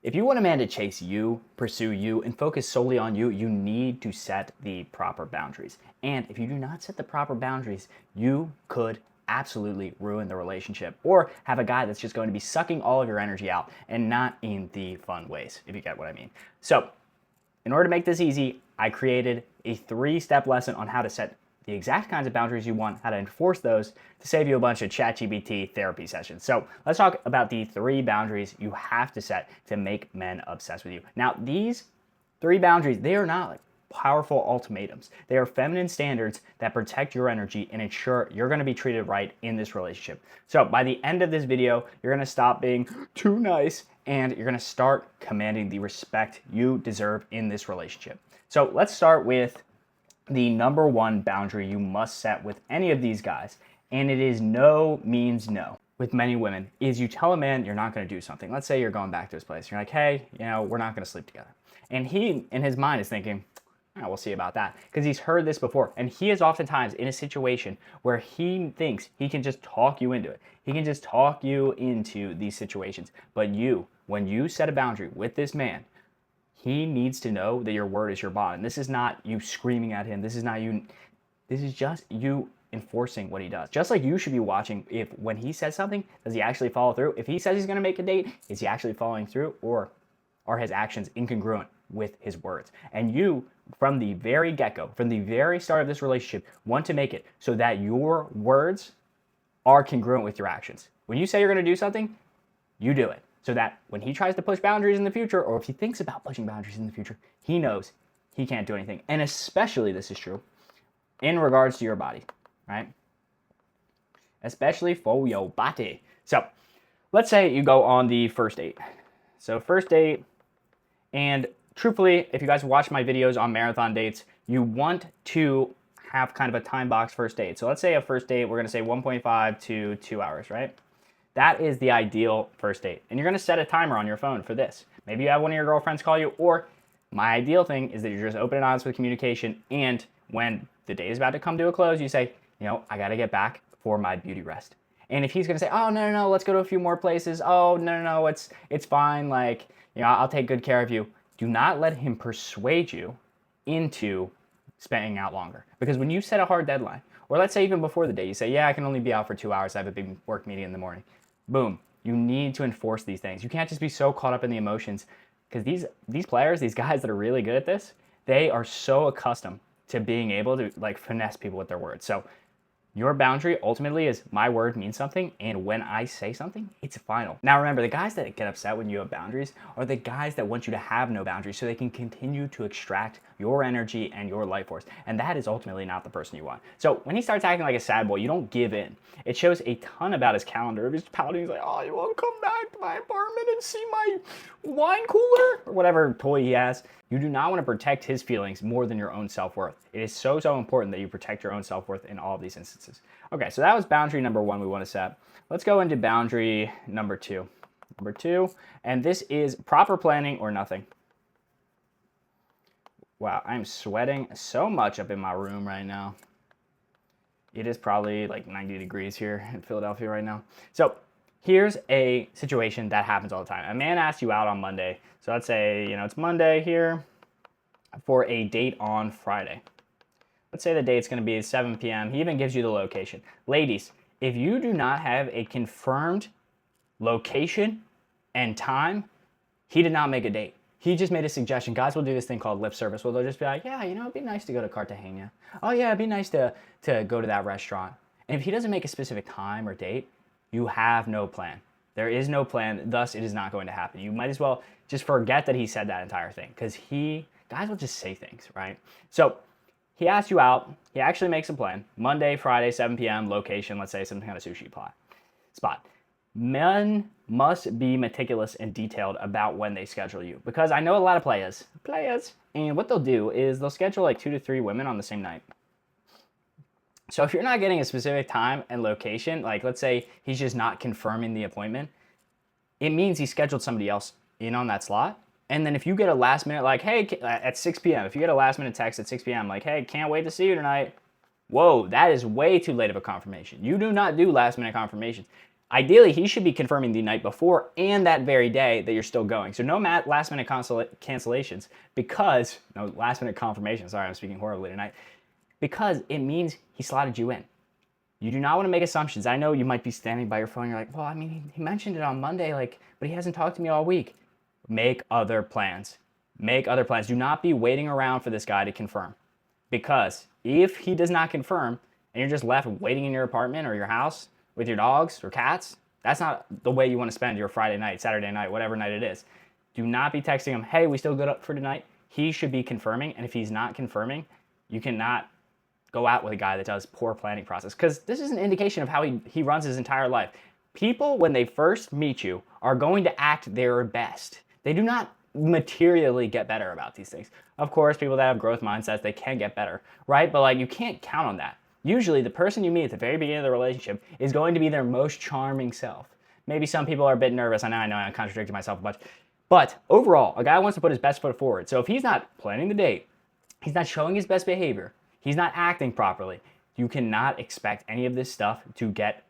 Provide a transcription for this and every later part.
If you want a man to chase you, pursue you, and focus solely on you, you need to set the proper boundaries. And if you do not set the proper boundaries, you could absolutely ruin the relationship or have a guy that's just going to be sucking all of your energy out and not in the fun ways, if you get what I mean. So, in order to make this easy, I created a 3-step lesson on how to set the exact kinds of boundaries you want, how to enforce those to save you a bunch of ChatGPT therapy sessions. So let's talk about the 3 boundaries you have to set to make men obsessed with you. Now, these 3 boundaries, they are not like powerful ultimatums. They are feminine standards that protect your energy and ensure you're going to be treated right in this relationship. So by the end of this video, you're going to stop being too nice and you're going to start commanding the respect you deserve in this relationship. So let's start with the number 1 boundary you must set with any of these guys, and it is no means no. With many women, is you tell a man you're not going to do something. Let's say you're going back to his place. You're like, hey, we're not going to sleep together. And he, in his mind, is thinking, oh, we'll see about that. Because he's heard this before. And he is oftentimes in a situation where he thinks he can just talk you into it. He can just talk you into these situations. But you, when you set a boundary with this man, he needs to know that your word is your bond. And this is not you screaming at him. This is just you enforcing what he does. Just like you should be watching if when he says something, does he actually follow through? If he says he's going to make a date, is he actually following through, or are his actions incongruent with his words? And you, from the very get-go, from the very start of this relationship, want to make it so that your words are congruent with your actions. When you say you're going to do something, you do it. So that when he tries to push boundaries in the future, or if he thinks about pushing boundaries in the future, he knows he can't do anything. And especially this is true in regards to your body, right? Especially for your body. So let's say you go on the first date. So first date, and truthfully, if you guys watch my videos on marathon dates, you want to have kind of a time box first date. So let's say a first date, we're going to say 1.5 to 2 hours, right? That is the ideal first date. And you're going to set a timer on your phone for this. Maybe you have one of your girlfriends call you, or my ideal thing is that you're just open and honest with communication. And when the day is about to come to a close, you say, I got to get back for my beauty rest. And if he's going to say, oh, no, let's go to a few more places. Oh, no, it's fine. Like, I'll take good care of you. Do not let him persuade you into spending out longer. Because when you set a hard deadline, or let's say even before the day, you say, yeah, I can only be out for 2 hours. I have a big work meeting in the morning. Boom. You need to enforce these things. You can't just be so caught up in the emotions, because these players, these guys that are really good at this, they are so accustomed to being able to like finesse people with their words. So your boundary ultimately is my word means something, and when I say something, it's final. Now remember, the guys that get upset when you have boundaries are the guys that want you to have no boundaries so they can continue to extract your energy and your life force. And that is ultimately not the person you want. So when he starts acting like a sad boy, you don't give in. It shows a ton about his calendar. If he's pouting, he's like, oh, you won't come back to my apartment and see my wine cooler? Or whatever toy he has. You do not want to protect his feelings more than your own self-worth. It is so important that you protect your own self-worth in all of these instances. Okay, so that was boundary number 1 we want to set. Let's go into boundary number 2. Number 2, and this is proper planning or nothing. Wow, I'm sweating so much up in my room right now. It is probably like 90 degrees here in Philadelphia right now. So here's a situation that happens all the time. A man asks you out on Monday. So let's say, it's Monday here for a date on Friday. Let's say the date's going to be 7 p.m. He even gives you the location. Ladies, if you do not have a confirmed location and time, he did not make a date. He just made a suggestion. Guys will do this thing called lip service, where they'll just be like, yeah, it'd be nice to go to Cartagena. Oh, yeah, it'd be nice to go to that restaurant. And if he doesn't make a specific time or date, you have no plan. There is no plan, thus it is not going to happen. You might as well just forget that he said that entire thing, because guys will just say things, right? So he asks you out. He actually makes a plan. Monday, Friday, 7 p.m., location, let's say some kind of sushi spot. Men must be meticulous and detailed about when they schedule you, because I know a lot of players, and what they'll do is they'll schedule like 2 to 3 women on the same night. So if you're not getting a specific time and location, like let's say he's just not confirming the appointment, it means he scheduled somebody else in on that slot. And then if you get a last minute, like, hey, at 6 p.m., if you get a last minute text at 6 p.m., like, hey, can't wait to see you tonight. Whoa, that is way too late of a confirmation. You do not do last minute confirmations. Ideally, he should be confirming the night before and that very day that you're still going. So no last minute cancellations because, no last minute confirmation. Sorry, I'm speaking horribly tonight. Because it means he slotted you in. You do not want to make assumptions. I know you might be standing by your phone. You're like, well, I mean, he mentioned it on Monday, but he hasn't talked to me all week. Make other plans. Make other plans. Do not be waiting around for this guy to confirm. Because if he does not confirm and you're just left waiting in your apartment or your house with your dogs or cats, that's not the way you want to spend your Friday night, Saturday night, whatever night it is. Do not be texting him, hey, we still good up for tonight? He should be confirming. And if he's not confirming, you cannot go out with a guy that does poor planning process, because this is an indication of how he runs his entire life. People, when they first meet you, are going to act their best. They do not materially get better about these things. Of course, people that have growth mindsets, they can get better, right? But you can't count on that. Usually the person you meet at the very beginning of the relationship is going to be their most charming self. Maybe some people are a bit nervous. I know I'm contradicting myself a bunch. But overall, a guy wants to put his best foot forward. So if he's not planning the date, he's not showing his best behavior, he's not acting properly, you cannot expect any of this stuff to get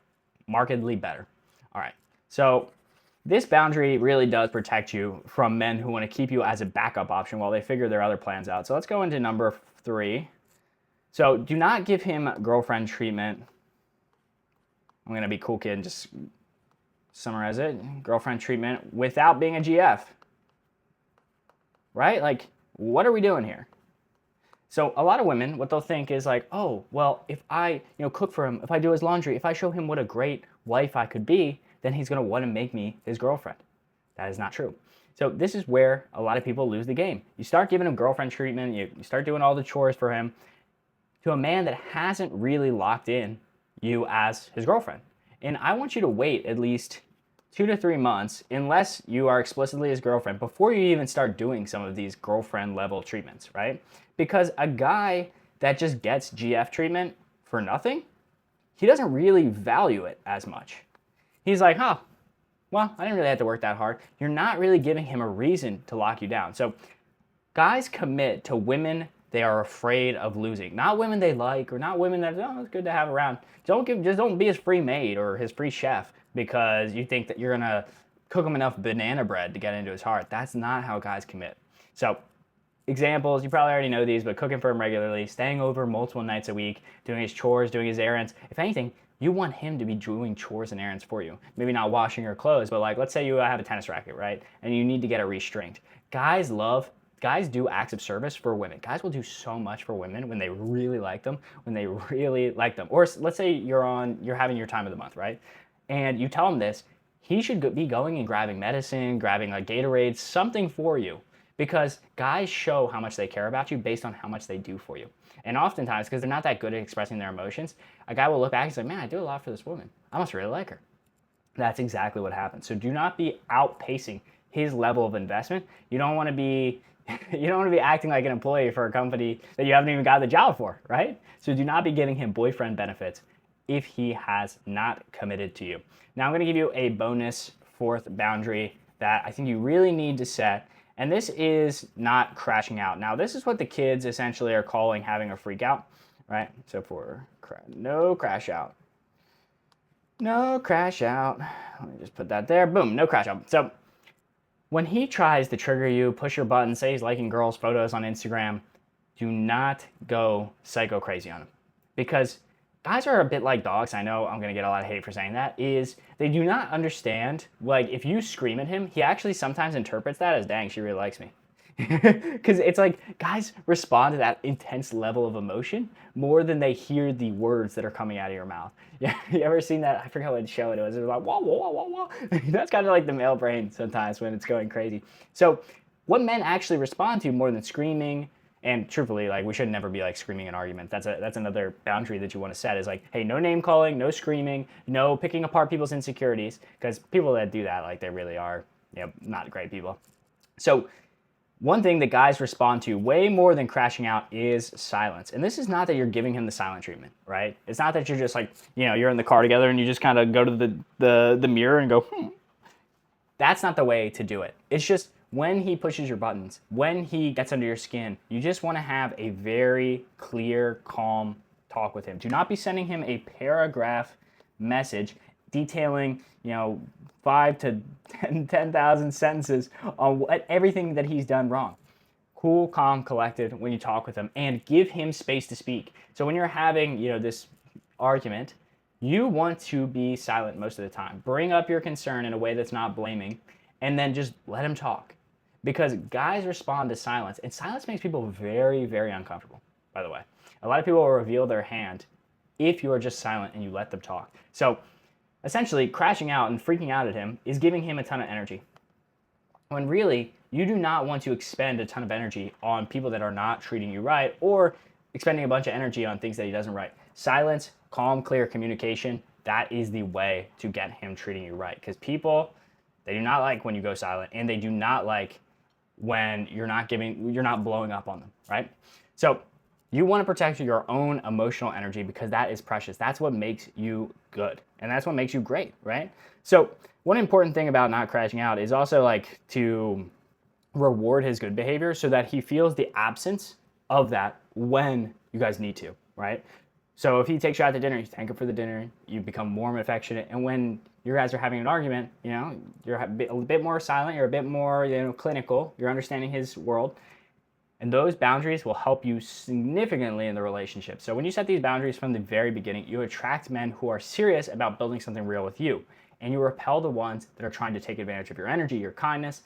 markedly better. All right, so this boundary really does protect you from men who want to keep you as a backup option while they figure their other plans out. So let's go into number 3. So do not give him girlfriend treatment. I'm going to be cool kid and just summarize it. Girlfriend treatment without being a GF. Right? What are we doing here? So a lot of women, what they'll think is oh, well, if I cook for him, if I do his laundry, if I show him what a great wife I could be, then he's going to want to make me his girlfriend. That is not true. So this is where a lot of people lose the game. You start giving him girlfriend treatment, you start doing all the chores for him, to a man that hasn't really locked in you as his girlfriend. And I want you to wait at least 2 to 3 months, unless you are explicitly his girlfriend, before you even start doing some of these girlfriend level treatments, right? Because a guy that just gets GF treatment for nothing, he doesn't really value it as much. He's like, well, I didn't really have to work that hard. You're not really giving him a reason to lock you down. So guys commit to women they are afraid of losing. Not women they like, or not women that, it's good to have around. Just don't be his free maid or his free chef because you think that you're gonna cook him enough banana bread to get into his heart. That's not how guys commit. So examples, you probably already know these, but cooking for him regularly, staying over multiple nights a week, doing his chores, doing his errands. If anything, you want him to be doing chores and errands for you. Maybe not washing your clothes, but let's say you have a tennis racket, right? And you need to get it restringed. Guys do acts of service for women. Guys will do so much for women when they really like them, Or let's say you're having your time of the month, right? And you tell him this, he should be going and grabbing medicine, grabbing Gatorade, something for you. Because guys show how much they care about you based on how much they do for you. And oftentimes, because they're not that good at expressing their emotions, a guy will look back and say, man, I do a lot for this woman. I must really like her. That's exactly what happens. So do not be outpacing his level of investment. You don't want to be acting like an employee for a company that you haven't even got the job for, right? So do not be giving him boyfriend benefits if he has not committed to you. Now I'm going to give you a bonus 4th boundary that I think you really need to set, and this is not crashing out. Now this is what the kids essentially are calling having a freak out, right? So for no crash out. No crash out. Let me just put that there. Boom, no crash out. So when he tries to trigger you, push your button, say he's liking girls' photos on Instagram, do not go psycho crazy on him. Because guys are a bit like dogs. I know I'm going to get a lot of hate for saying that. They do not understand, if you scream at him, he actually sometimes interprets that as, dang, she really likes me. Because it's guys respond to that intense level of emotion more than they hear the words that are coming out of your mouth. Yeah, you ever seen that? I forget what show it was. It was wah, wah, wah, wah. That's kind of the male brain sometimes when it's going crazy. So what men actually respond to more than screaming, and truthfully, we should never be screaming in arguments. That's another boundary that you want to set is hey, no name calling, no screaming, no picking apart people's insecurities, because people that do that, they really are, not great people. So one thing that guys respond to way more than crashing out is silence. And this is not that you're giving him the silent treatment, right? It's not that you're just you're in the car together and you just kind of go to the mirror and go, That's not the way to do it. It's just when he pushes your buttons, when he gets under your skin, you just want to have a very clear, calm talk with him. Do not be sending him a paragraph message detailing, 5 to 10,000 sentences on everything that he's done wrong. Cool, calm, collected when you talk with him, and give him space to speak. So when you're having, this argument, you want to be silent most of the time. Bring up your concern in a way that's not blaming, and then just let him talk. Because guys respond to silence, and silence makes people very, very uncomfortable, by the way. A lot of people will reveal their hand if you are just silent and you let them talk. So essentially, crashing out and freaking out at him is giving him a ton of energy. When really, you do not want to expend a ton of energy on people that are not treating you right, or expending a bunch of energy on things that he doesn't right. Silence, calm, clear communication, that is the way to get him treating you right. Because people, they do not like when you go silent, and they do not like when you're not blowing up on them, right? So you want to protect your own emotional energy, because that is precious. That's what makes you good, and that's what makes you great, right? So one important thing about not crashing out is also like to reward his good behavior, so that he feels the absence of that when you guys need to, right? So if he takes you out to dinner, you thank him for the dinner, you become warm and affectionate, and when you guys are having an argument, you're a bit more silent, you're a bit more, clinical, you're understanding his world, and those boundaries will help you significantly in the relationship. So when you set these boundaries from the very beginning, you attract men who are serious about building something real with you, and you repel the ones that are trying to take advantage of your energy, your kindness,